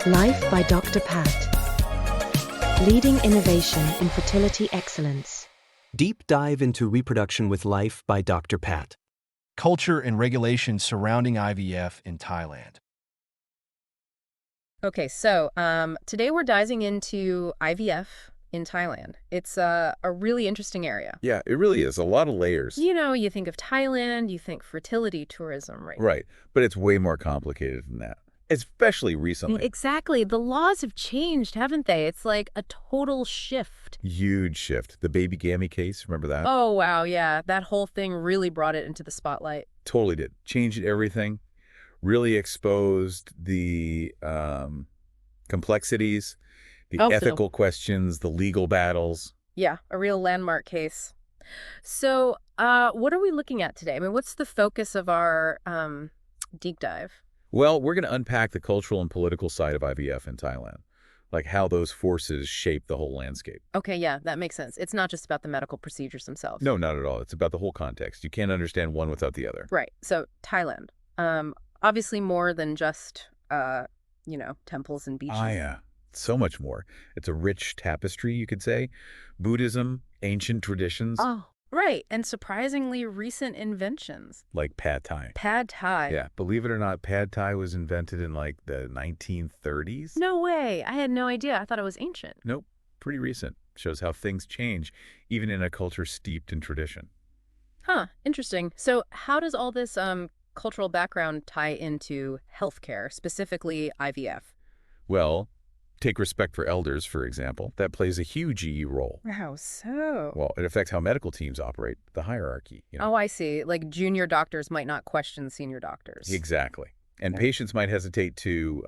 Life by Dr. Pat. Leading innovation in fertility excellence. Deep dive into reproduction with Life by Dr. Pat. Culture and regulations surrounding IVF in Thailand. Okay, so today we're diving into IVF in Thailand. It's a really interesting area. Yeah, it really is. A lot of layers. You know, you think of Thailand, you think fertility tourism, right? Right. But it's way more complicated than that, especially recently. Exactly. The laws have changed, haven't they? It's like a total shift. Huge shift. The baby gammy case, remember that? Oh, wow, yeah. That whole thing really brought it into the spotlight. Totally did. Changed everything. Really exposed the complexities, the ethical questions, the legal battles. Yeah, a real landmark case. So what are we looking at today? I mean, what's the focus of our deep dive? Well, we're going to unpack the cultural and political side of IVF in Thailand, like how those forces shape the whole landscape. Okay, yeah, that makes sense. It's not just about the medical procedures themselves. No, not at all. It's about the whole context. You can't understand one without the other. Right. So Thailand, obviously more than just, temples and beaches. Ah, yeah. So much more. It's a rich tapestry, you could say. Buddhism, ancient traditions. Oh, right. And surprisingly recent inventions. Like Pad Thai. Pad Thai. Yeah, believe it or not, Pad Thai was invented in like the 1930s. No way. I had no idea. I thought it was ancient. Nope, pretty recent. Shows how things change, even in a culture steeped in tradition. Huh, interesting. So how does all this cultural background tie into healthcare, specifically IVF? Well, take respect for elders, for example. That plays a huge EE role. How so? Well, it affects how medical teams operate, the hierarchy. Oh, I see. Like junior doctors might not question senior doctors. Exactly. And patients might hesitate to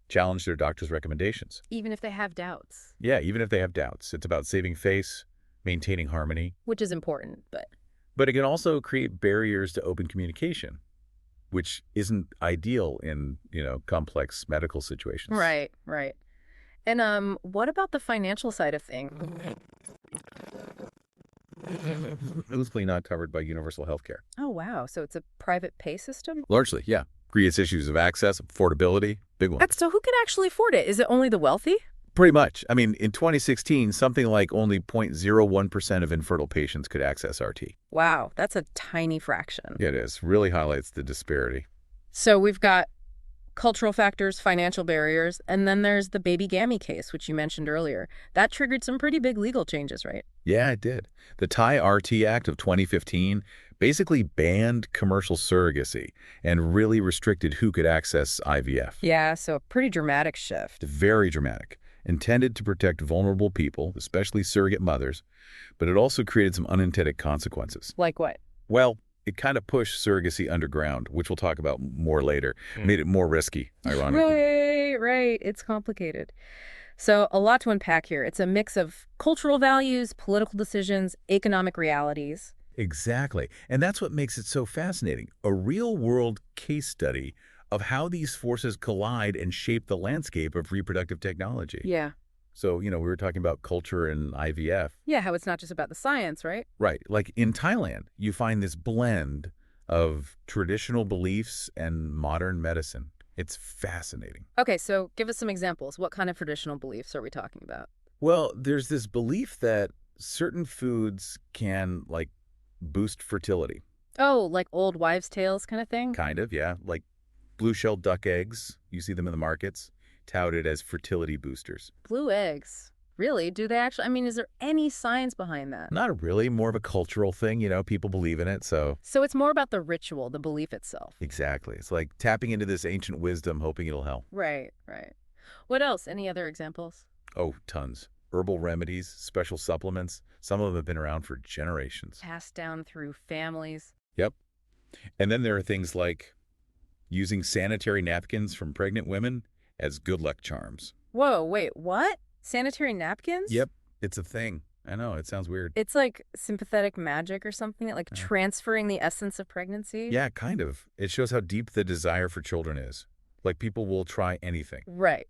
challenge their doctor's recommendations. Even if they have doubts. Yeah, even if they have doubts. It's about saving face, maintaining harmony. Which is important, but... But it can also create barriers to open communication, which isn't ideal in, complex medical situations. Right, right. And what about the financial side of things? Loosely not covered by universal health care. Oh, wow. So it's a private pay system? Largely, yeah. Creates issues of access, affordability, big one. So who can actually afford it? Is it only the wealthy? Pretty much. I mean, in 2016, something like only 0.01% of infertile patients could access RT. Wow, that's a tiny fraction. It is. Really highlights the disparity. So we've got cultural factors, financial barriers, and then there's the baby gammy case, which you mentioned earlier. That triggered some pretty big legal changes, right? Yeah, it did. The Thai RT Act of 2015 basically banned commercial surrogacy and really restricted who could access IVF. Yeah, so a pretty dramatic shift. Very dramatic. Intended to protect vulnerable people, especially surrogate mothers, but it also created some unintended consequences. Like what? Well, it kind of pushed surrogacy underground, which we'll talk about more later. Made it more risky, ironically. Right. It's complicated. So a lot to unpack here. It's a mix of cultural values, political decisions, economic realities. Exactly. And that's what makes it so fascinating. A real-world case study of how these forces collide and shape the landscape of reproductive technology. Yeah. So, we were talking about culture and IVF. Yeah, how it's not just about the science, right? Right. Like in Thailand, you find this blend of traditional beliefs and modern medicine. It's fascinating. Okay, so give us some examples. What kind of traditional beliefs are we talking about? Well, there's this belief that certain foods can, boost fertility. Oh, like old wives' tales kind of thing? Kind of, yeah. Like blue-shelled duck eggs. You see them in the markets, touted as fertility boosters. Blue eggs. Really? Do they actually? I mean, is there any science behind that? Not really. More of a cultural thing. People believe in it, so. So it's more about the ritual, the belief itself. Exactly. It's like tapping into this ancient wisdom, hoping it'll help. Right. What else? Any other examples? Oh, tons. Herbal remedies, special supplements. Some of them have been around for generations. Passed down through families. Yep. And then there are things like using sanitary napkins from pregnant women as good luck charms. Whoa, wait, what? Sanitary napkins? Yep, it's a thing. I know, it sounds weird. It's like sympathetic magic or something, like transferring the essence of pregnancy? Yeah, kind of. It shows how deep the desire for children is. Like people will try anything. Right.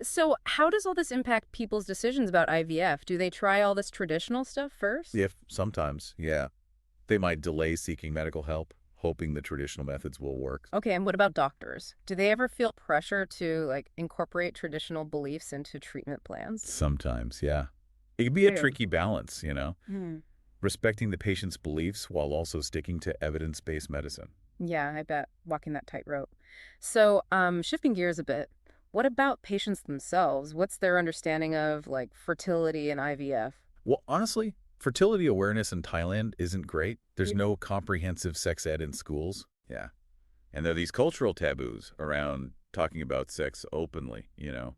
So how does all this impact people's decisions about IVF? Do they try all this traditional stuff first? If sometimes, yeah. They might delay seeking medical help, hoping the traditional methods will work. Okay, and what about doctors? Do they ever feel pressure to, like, incorporate traditional beliefs into treatment plans? Sometimes, yeah. It can be a Weird. tricky balance, Hmm. respecting the patient's beliefs while also sticking to evidence-based medicine. Yeah, I bet. Walking that tightrope. So, shifting gears a bit, what about patients themselves? What's their understanding of, like, fertility and IVF? Well, honestly, fertility awareness in Thailand isn't great. There's Yeah. no comprehensive sex ed in schools. Yeah. And there are these cultural taboos around talking about sex openly.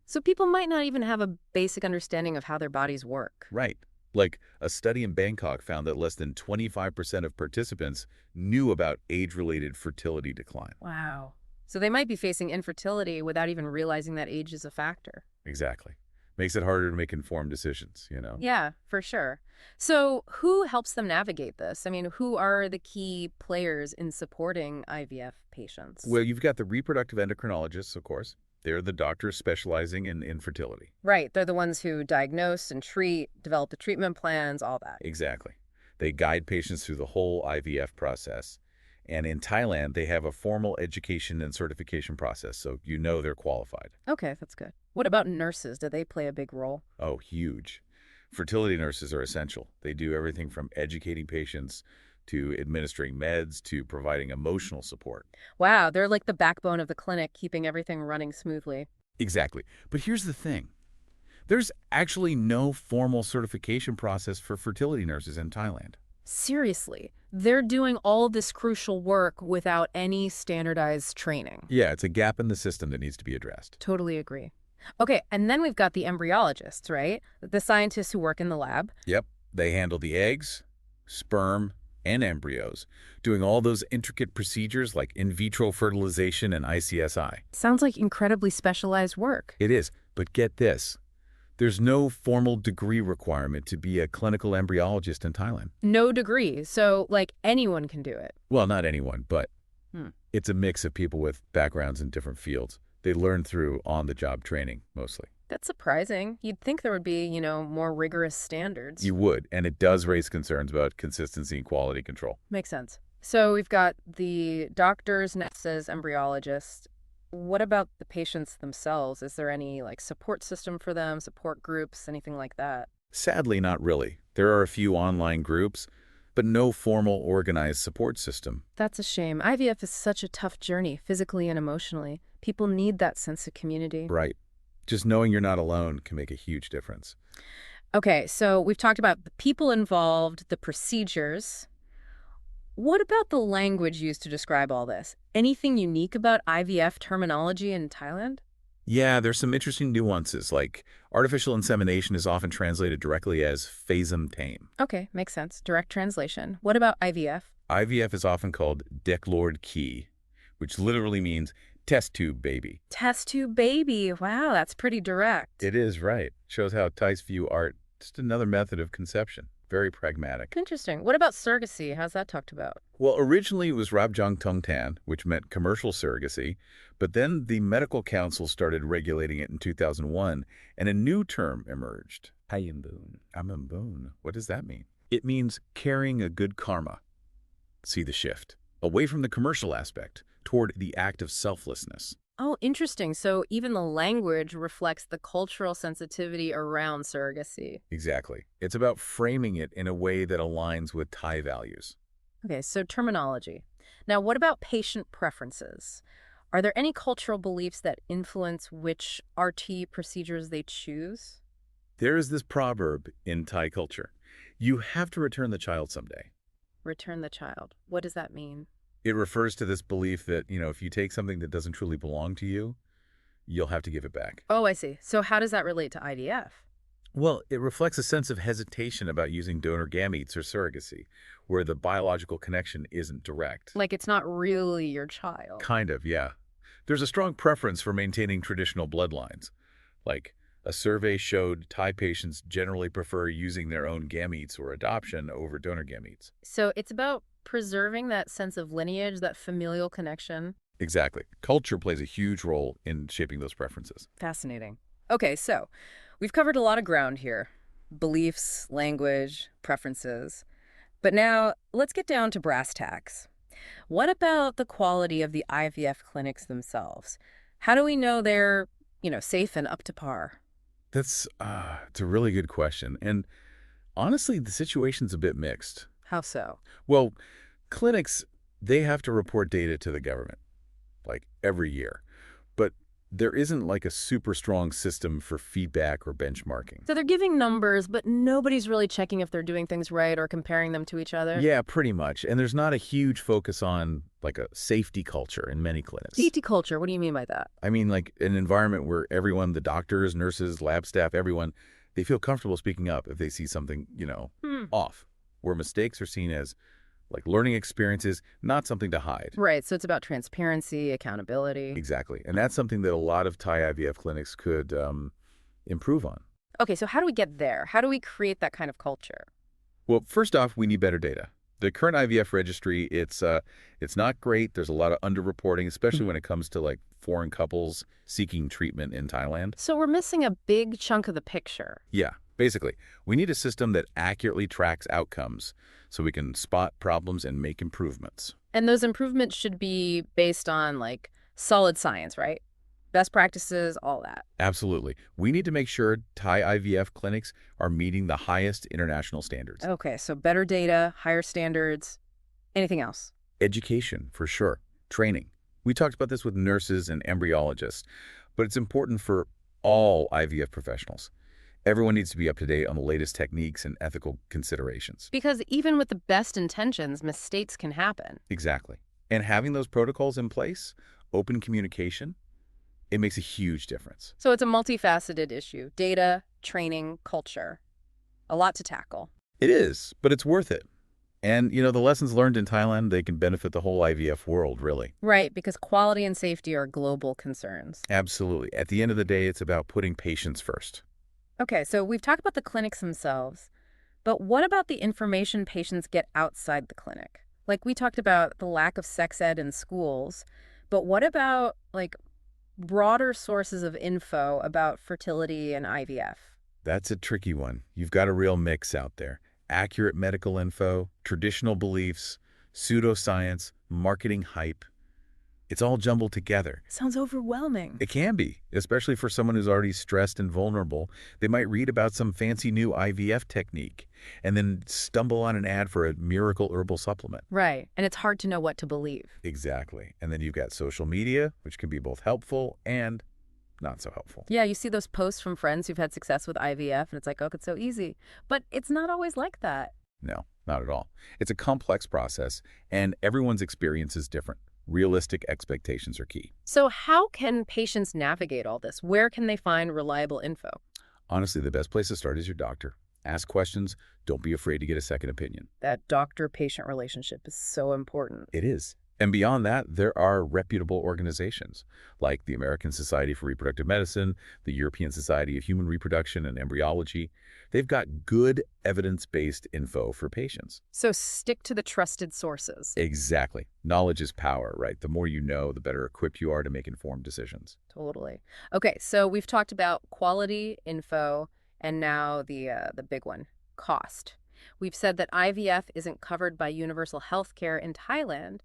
So people might not even have a basic understanding of how their bodies work. Right. Like a study in Bangkok found that less than 25% of participants knew about age-related fertility decline. Wow. So they might be facing infertility without even realizing that age is a factor. Exactly. Makes it harder to make informed decisions. Yeah, for sure. So who helps them navigate this? I mean, who are the key players in supporting IVF patients? Well, you've got the reproductive endocrinologists, of course. They're the doctors specializing in infertility. Right, they're the ones who diagnose and treat, develop the treatment plans, all that. Exactly. They guide patients through the whole IVF process. And in Thailand, they have a formal education and certification process, so they're qualified. Okay, that's good. What about nurses? Do they play a big role? Oh, huge. Fertility nurses are essential. They do everything from educating patients to administering meds to providing emotional support. Wow, they're like the backbone of the clinic, keeping everything running smoothly. Exactly. But here's the thing. There's actually no formal certification process for fertility nurses in Thailand. Seriously, they're doing all this crucial work without any standardized training. Yeah, it's a gap in the system that needs to be addressed. Totally agree. Okay, and then we've got the embryologists, right? The scientists who work in the lab. Yep. They handle the eggs, sperm, and embryos, doing all those intricate procedures like in vitro fertilization and ICSI. Sounds like incredibly specialized work. It is, but get this. There's no formal degree requirement to be a clinical embryologist in Thailand. No degree, so like anyone can do it. Well, not anyone, but Hmm. it's a mix of people with backgrounds in different fields. They learn through on-the-job training, mostly. That's surprising. You'd think there would be, more rigorous standards. You would, and it does raise concerns about consistency and quality control. Makes sense. So we've got the doctors, nurses, embryologists. What about the patients themselves? Is there any support system for them, support groups, anything like that? Sadly, not really. There are a few online groups, but no formal organized support system. That's a shame. IVF is such a tough journey, physically and emotionally. People need that sense of community. Right. Just knowing you're not alone can make a huge difference. Okay, so we've talked about the people involved, the procedures. What about the language used to describe all this? Anything unique about IVF terminology in Thailand? Yeah, there's some interesting nuances, like artificial insemination is often translated directly as phasum tame. Okay, makes sense. Direct translation. What about IVF? IVF is often called Deklord Ki, which literally means test tube baby. Test tube baby. Wow, that's pretty direct. It is right. Shows how Thais view art. Just another method of conception. Very pragmatic. Interesting. What about surrogacy? How's that talked about? Well, originally it was Rabjang Tung Tan, which meant commercial surrogacy, but then the Medical Council started regulating it in 2001, and a new term emerged. Hayambun. Amambun. What does that mean? It means carrying a good karma. See the shift. Away from the commercial aspect, toward the act of selflessness. Oh, interesting. So even the language reflects the cultural sensitivity around surrogacy. Exactly. It's about framing it in a way that aligns with Thai values. Okay, so terminology. Now, what about patient preferences? Are there any cultural beliefs that influence which RT procedures they choose? There is this proverb in Thai culture. You have to return the child someday. Return the child. What does that mean? It refers to this belief that, if you take something that doesn't truly belong to you, you'll have to give it back. Oh, I see. So how does that relate to IVF? Well, it reflects a sense of hesitation about using donor gametes or surrogacy, where the biological connection isn't direct. Like it's not really your child. Kind of, yeah. There's a strong preference for maintaining traditional bloodlines. Like, a survey showed Thai patients generally prefer using their own gametes or adoption over donor gametes. So it's about preserving that sense of lineage, that familial connection. Exactly. Culture plays a huge role in shaping those preferences. Fascinating. Okay, so we've covered a lot of ground here. Beliefs, language, preferences. But now let's get down to brass tacks. What about the quality of the IVF clinics themselves? How do we know they're, safe and up to par? That's it's a really good question. And honestly, the situation's a bit mixed. How so? Well, clinics, they have to report data to the government, like every year. But there isn't like a super strong system for feedback or benchmarking. So they're giving numbers, but nobody's really checking if they're doing things right or comparing them to each other? Yeah, pretty much. And there's not a huge focus on like a safety culture in many clinics. CT culture, what do you mean by that? I mean, like an environment where everyone, the doctors, nurses, lab staff, everyone, they feel comfortable speaking up if they see something, off, where mistakes are seen as like learning experiences, not something to hide. Right, so it's about transparency, accountability. Exactly. And that's something that a lot of Thai IVF clinics could improve on. Okay, so how do we get there? How do we create that kind of culture? Well, first off, we need better data. The current IVF registry, it's not great. There's a lot of underreporting, especially when it comes to like foreign couples seeking treatment in Thailand. So we're missing a big chunk of the picture. Yeah, basically, we need a system that accurately tracks outcomes so we can spot problems and make improvements. And those improvements should be based on, like, solid science, right? Best practices, all that. Absolutely. We need to make sure Thai IVF clinics are meeting the highest international standards. Okay, so better data, higher standards. Anything else? Education, for sure. Training. We talked about this with nurses and embryologists, but it's important for all IVF professionals. Everyone needs to be up to date on the latest techniques and ethical considerations. Because even with the best intentions, mistakes can happen. Exactly. And having those protocols in place, open communication, it makes a huge difference. So it's a multifaceted issue. Data, training, culture. A lot to tackle. It is, but it's worth it. And, the lessons learned in Thailand, they can benefit the whole IVF world, really. Right, because quality and safety are global concerns. Absolutely. At the end of the day, it's about putting patients first. Okay, so we've talked about the clinics themselves, but what about the information patients get outside the clinic? Like, we talked about the lack of sex ed in schools, but what about, like, broader sources of info about fertility and IVF? That's a tricky one. You've got a real mix out there. Accurate medical info, traditional beliefs, pseudoscience, marketing hype. It's all jumbled together. Sounds overwhelming. It can be, especially for someone who's already stressed and vulnerable. They might read about some fancy new IVF technique and then stumble on an ad for a miracle herbal supplement. Right, and it's hard to know what to believe. Exactly. And then you've got social media, which can be both helpful and not so helpful. Yeah, you see those posts from friends who've had success with IVF, and it's like, oh, it's so easy. But it's not always like that. No, not at all. It's a complex process, and everyone's experience is different. Realistic expectations are key. So how can patients navigate all this? Where can they find reliable info? Honestly, the best place to start is your doctor. Ask questions. Don't be afraid to get a second opinion. That doctor-patient relationship is so important. It is. And beyond that, there are reputable organizations like the American Society for Reproductive Medicine, the European Society of Human Reproduction and Embryology. They've got good evidence-based info for patients. So stick to the trusted sources. Exactly. Knowledge is power, right? The more you know, the better equipped you are to make informed decisions. Totally. Okay, so we've talked about quality info and now the big one, cost. We've said that IVF isn't covered by universal health care in Thailand.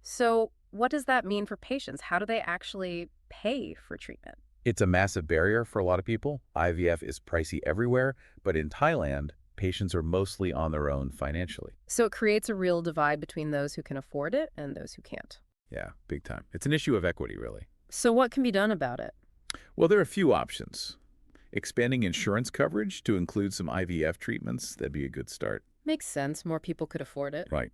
So what does that mean for patients? How do they actually pay for treatment? It's a massive barrier for a lot of people. IVF is pricey everywhere, but in Thailand, patients are mostly on their own financially. So it creates a real divide between those who can afford it and those who can't. Yeah, big time. It's an issue of equity, really. So what can be done about it? Well, there are a few options. Expanding insurance coverage to include some IVF treatments, that'd be a good start. Makes sense. More people could afford it. Right.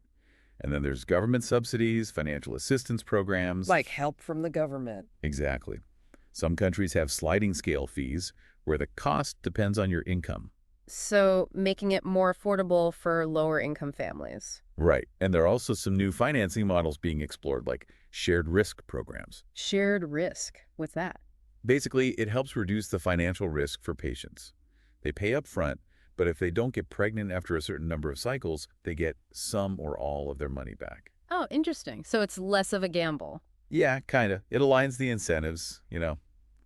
And then there's government subsidies, financial assistance programs. Like help from the government. Exactly. Some countries have sliding scale fees where the cost depends on your income. So making it more affordable for lower income families. Right. And there are also some new financing models being explored, like shared risk programs. Shared risk. What's that? Basically, it helps reduce the financial risk for patients. They pay up front, but if they don't get pregnant after a certain number of cycles, they get some or all of their money back. Oh, interesting. So it's less of a gamble. Yeah, kind of. It aligns the incentives,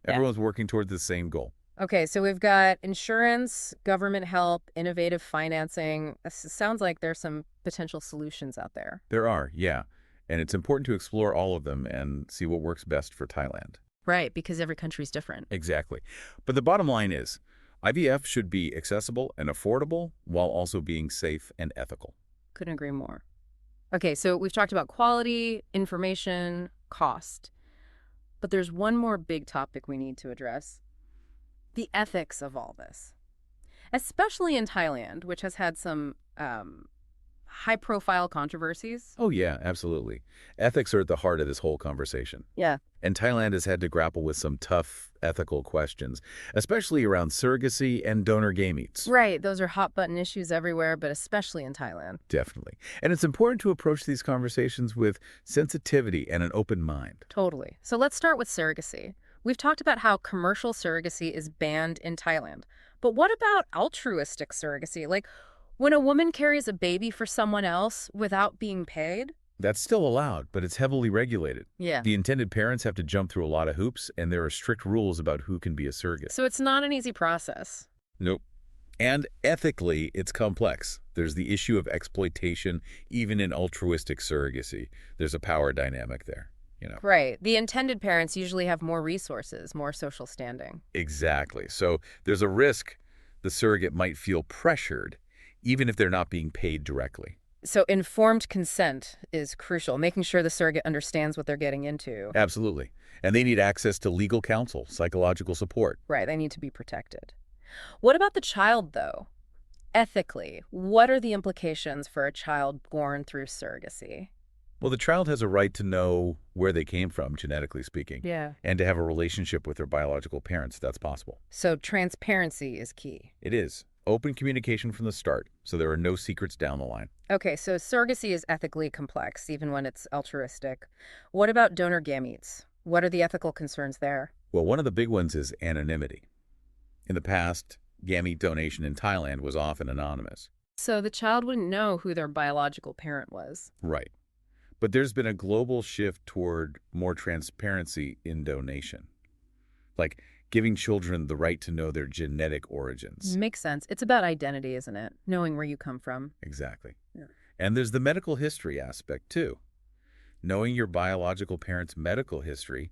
Everyone's working toward the same goal. Okay, so we've got insurance, government help, innovative financing. This sounds like there's some potential solutions out there. There are, yeah. And it's important to explore all of them and see what works best for Thailand. Right, because every country's different. Exactly. But the bottom line is, IVF should be accessible and affordable while also being safe and ethical. Couldn't agree more. Okay, so we've talked about quality, information, cost. But there's one more big topic we need to address. The ethics of all this. Especially in Thailand, which has had some high-profile controversies. Oh, yeah, absolutely. Ethics are at the heart of this whole conversation. Yeah. And Thailand has had to grapple with some tough ethical questions, especially around surrogacy and donor gametes. Right, those are hot-button issues everywhere, but especially in Thailand. Definitely. And it's important to approach these conversations with sensitivity and an open mind. Totally. So let's start with surrogacy. We've talked about how commercial surrogacy is banned in Thailand. But what about altruistic surrogacy? Like, when a woman carries a baby for someone else without being paid? That's still allowed, but it's heavily regulated. Yeah. The intended parents have to jump through a lot of hoops, and there are strict rules about who can be a surrogate. So it's not an easy process. Nope. And ethically, it's complex. There's the issue of exploitation, even in altruistic surrogacy. There's a power dynamic there, you know. Right. The intended parents usually have more resources, more social standing. Exactly. So there's a risk the surrogate might feel pressured, even if they're not being paid directly. So informed consent is crucial, making sure the surrogate understands what they're getting into. Absolutely. And they need access to legal counsel, psychological support. Right, they need to be protected. What about the child, though? Ethically, what are the implications for a child born through surrogacy? Well, the child has a right to know where they came from, genetically speaking, Yeah. and to have a relationship with their biological parents. That's possible. So transparency is key. It is. Open communication from the start, so there are no secrets down the line. Okay, so surrogacy is ethically complex, even when it's altruistic. What about donor gametes? What are the ethical concerns there? Well, one of the big ones is anonymity. In the past, gamete donation in Thailand was often anonymous. So the child wouldn't know who their biological parent was. Right. But there's been a global shift toward more transparency in donation. Like giving children the right to know their genetic origins. Makes sense. It's about identity, isn't it? Knowing where you come from. Exactly. Yeah. And there's the medical history aspect, too. Knowing your biological parent's medical history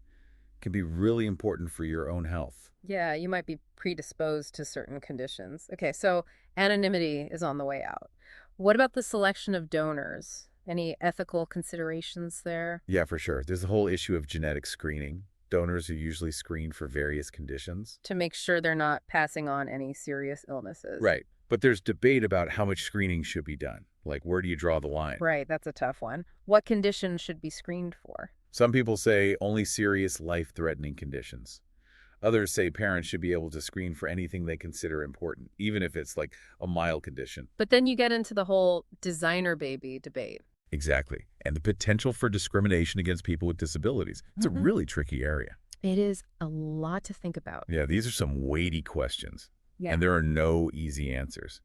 can be really important for your own health. Yeah, you might be predisposed to certain conditions. Okay, so anonymity is on the way out. What about the selection of donors? Any ethical considerations there? Yeah, for sure. There's the whole issue of genetic screening. Donors are usually screened for various conditions. To make sure they're not passing on any serious illnesses. Right. But there's debate about how much screening should be done. Like, where do you draw the line? Right, that's a tough one. What conditions should be screened for? Some people say only serious life-threatening conditions. Others say parents should be able to screen for anything they consider important, even if it's like a mild condition. But then you get into the whole designer baby debate. Exactly. And the potential for discrimination against people with disabilities. It's a really tricky area. It is a lot to think about. Yeah, these are some weighty questions. Yeah. And there are no easy answers.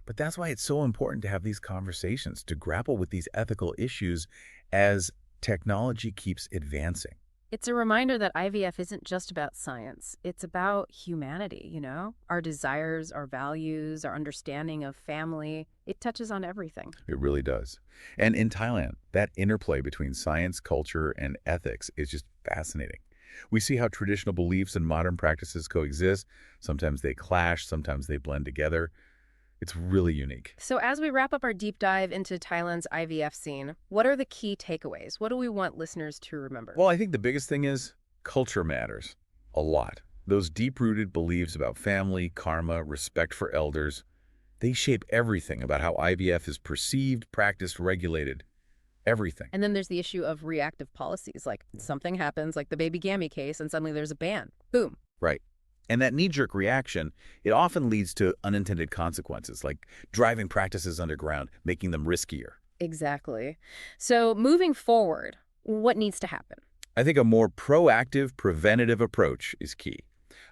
But that's why it's so important to have these conversations, to grapple with these ethical issues as technology keeps advancing. It's a reminder that IVF isn't just about science. It's about humanity, you know? Our desires, our values, our understanding of family. It touches on everything. It really does. And in Thailand, that interplay between science, culture, and ethics is just fascinating. We see how traditional beliefs and modern practices coexist. Sometimes they clash, sometimes they blend together. It's really unique. So as we wrap up our deep dive into Thailand's IVF scene, what are the key takeaways? What do we want listeners to remember? Well, I think the biggest thing is culture matters a lot. Those deep-rooted beliefs about family, karma, respect for elders, they shape everything about how IVF is perceived, practiced, regulated. Everything. And then there's the issue of reactive policies, like something happens, like the baby gammy case, and suddenly there's a ban. Boom. Right. And that knee-jerk reaction, it often leads to unintended consequences, like driving practices underground, making them riskier. Exactly. So moving forward, what needs to happen? I think a more proactive, preventative approach is key.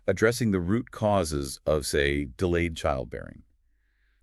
Addressing the root causes of, say, delayed childbearing.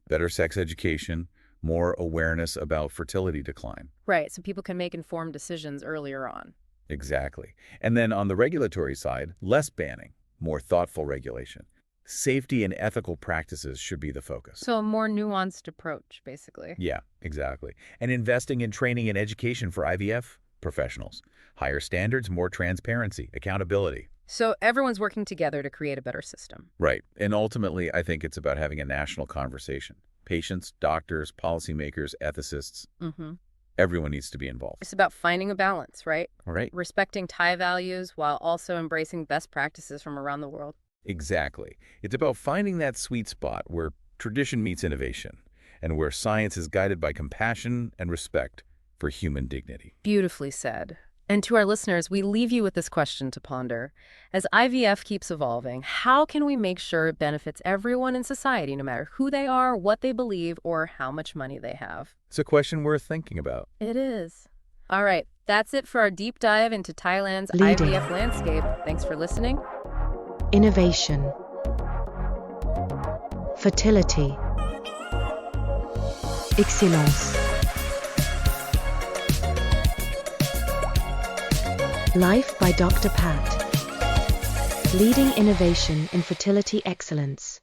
Better sex education, more awareness about fertility decline. Right, so people can make informed decisions earlier on. Exactly. And then on the regulatory side, less banning, more thoughtful regulation. Safety and ethical practices should be the focus. So a more nuanced approach, basically. Yeah, exactly. And investing in training and education for IVF professionals. Higher standards, more transparency, accountability. So everyone's working together to create a better system. Right. And ultimately, I think it's about having a national conversation. Patients, doctors, policymakers, ethicists, Mm-hmm. everyone needs to be involved. It's about finding a balance, right? All right? Respecting Thai values while also embracing best practices from around the world. Exactly. It's about finding that sweet spot where tradition meets innovation and where science is guided by compassion and respect for human dignity. Beautifully said. And to our listeners, we leave you with this question to ponder. As IVF keeps evolving, how can we make sure it benefits everyone in society, no matter who they are, what they believe, or how much money they have? It's a question worth thinking about. It is. All right, that's it for our deep dive into Thailand's Leading. IVF landscape. Thanks for listening. Innovation. Fertility. Excellence. Life by Dr. Pat. Leading innovation in fertility excellence.